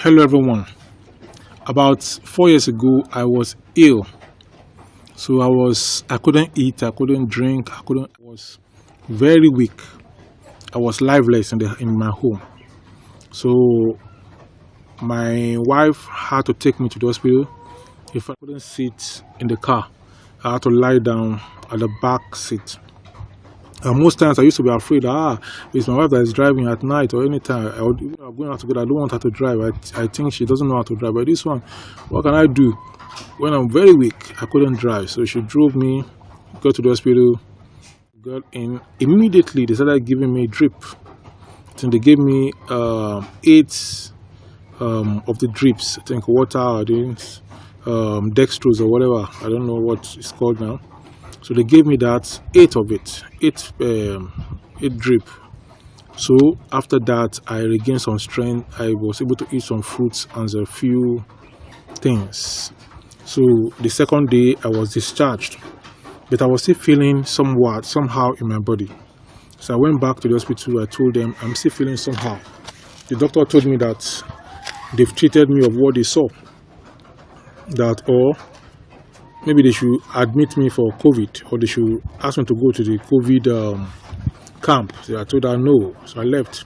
Hello everyone. About 4 years ago, I was ill. So I couldn't eat, I couldn't drink, I was very weak. I was lifeless in my home. So my wife had to take me to the hospital. If I couldn't sit in the car, I had to lie down at the back seat. And most times I used to be afraid, it's my wife that is driving at night or anytime. I'm going out together, I don't want her to drive. I think she doesn't know how to drive. But this one, what can I do? When I'm very weak, I couldn't drive. So she drove me, got to the hospital, got in. Immediately, they started giving me drip. So they gave me 8 of the drips. I think water, dextrose or whatever. I don't know what it's called now. So they gave me that 8 of it, 8 drip. So after that, I regained some strength. I was able to eat some fruits and a few things. So the second day, I was discharged, but I was still feeling somehow in my body. So I went back to the hospital. I told them I'm still feeling somehow. The doctor told me that they've treated me of what they saw. Or maybe they should admit me for COVID, or they should ask me to go to the COVID camp. So I told her no, so I left.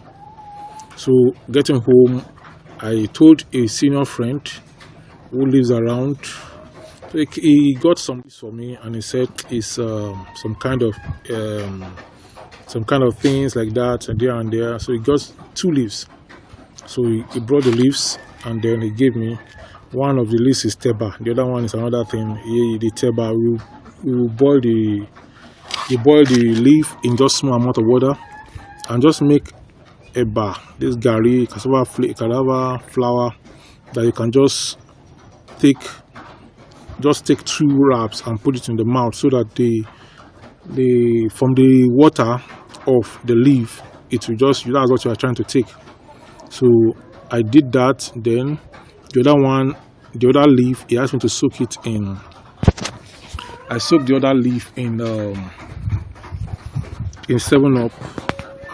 So getting home, I told a senior friend who lives around. So he got some for me, and he said it's some kind of things like that, and there. So he got 2 leaves. So he brought the leaves, and then he gave me. One of the leaves is teba. The other one is another thing. The teba, we boil the leaf in just small amount of water and just make a bar. This gari, cassava flour that you can just take 2 wraps and put it in the mouth, so that from the water of the leaf, it will just, that's what you are trying to take. So I did that. Then the other leaf, he asked me to soak it in. I soaked the other leaf in 7-Up.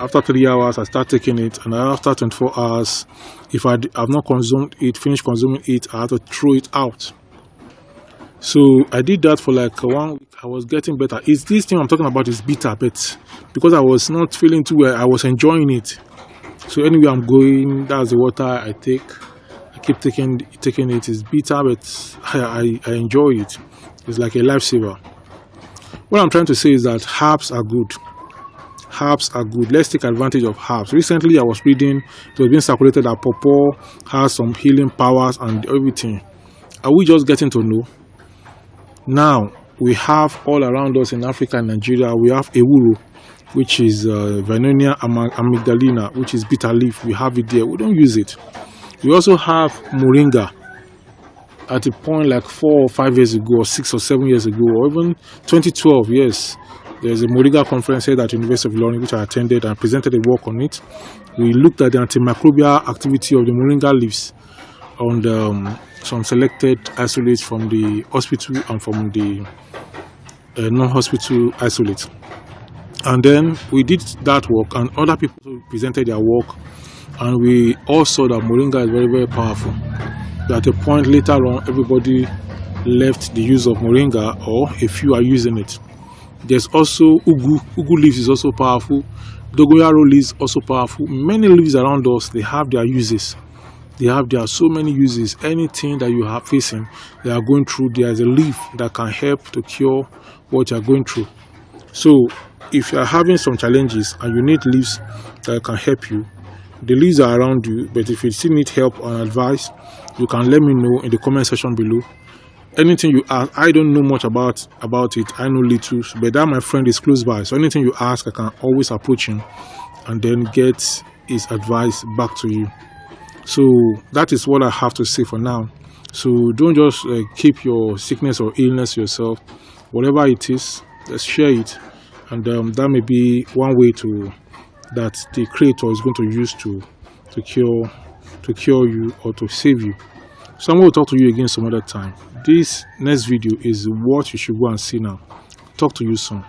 After 3 hours, I start taking it, and after 24 hours, if I have not finished consuming it, I have to throw it out. So I did that for like 1 week. I was getting better. This thing I'm talking about is bitter, but because I was not feeling too well, I was enjoying it. So anywhere I'm going, that's the water I take. I keep taking it. It's bitter, but I enjoy it. It's like a lifesaver. What I'm trying to say is that herbs are good. Herbs are good. Let's take advantage of herbs. Recently, I was reading, it was being circulated that pawpaw has some healing powers and everything. Are we just getting to know? Now, we have all around us in Africa and Nigeria, we have ewuro, which is Vernonia amygdalina, which is bitter leaf. We have it there. We don't use it. We also have moringa. At a point like 4 or 5 years ago, or 6 or 7 years ago, or even 2012, yes, there's a moringa conference here at the University of Ilorin, which I attended and presented a work on it. We looked at the antimicrobial activity of the moringa leaves on some selected isolates from the hospital and from the non-hospital isolates. And then we did that work, and other people presented their work, and we all saw that moringa is very, very powerful. At a point later on, everybody left the use of moringa, or a few are using it. There's also ugu. Ugu leaves is also powerful. Dogoyaro leaves also powerful. Many leaves around us, they have their uses. There are so many uses. Anything that you are facing, they are going through, there is a leaf that can help to cure what you are going through. So if you are having some challenges and you need leaves that can help you, the leaves are around you. But if you still need help and advice, you can let me know in the comment section below. Anything you ask, I don't know much about it. I know little, but that my friend is close by. So anything you ask, I can always approach him and then get his advice back to you. So that is what I have to say for now. So don't just keep your sickness or illness yourself. Whatever it is, let's share it, and that may be one way that the Creator is going to use to cure you or to save you. So I'm going to talk to you again some other time. This next video is what you should go and see now. Talk to you soon.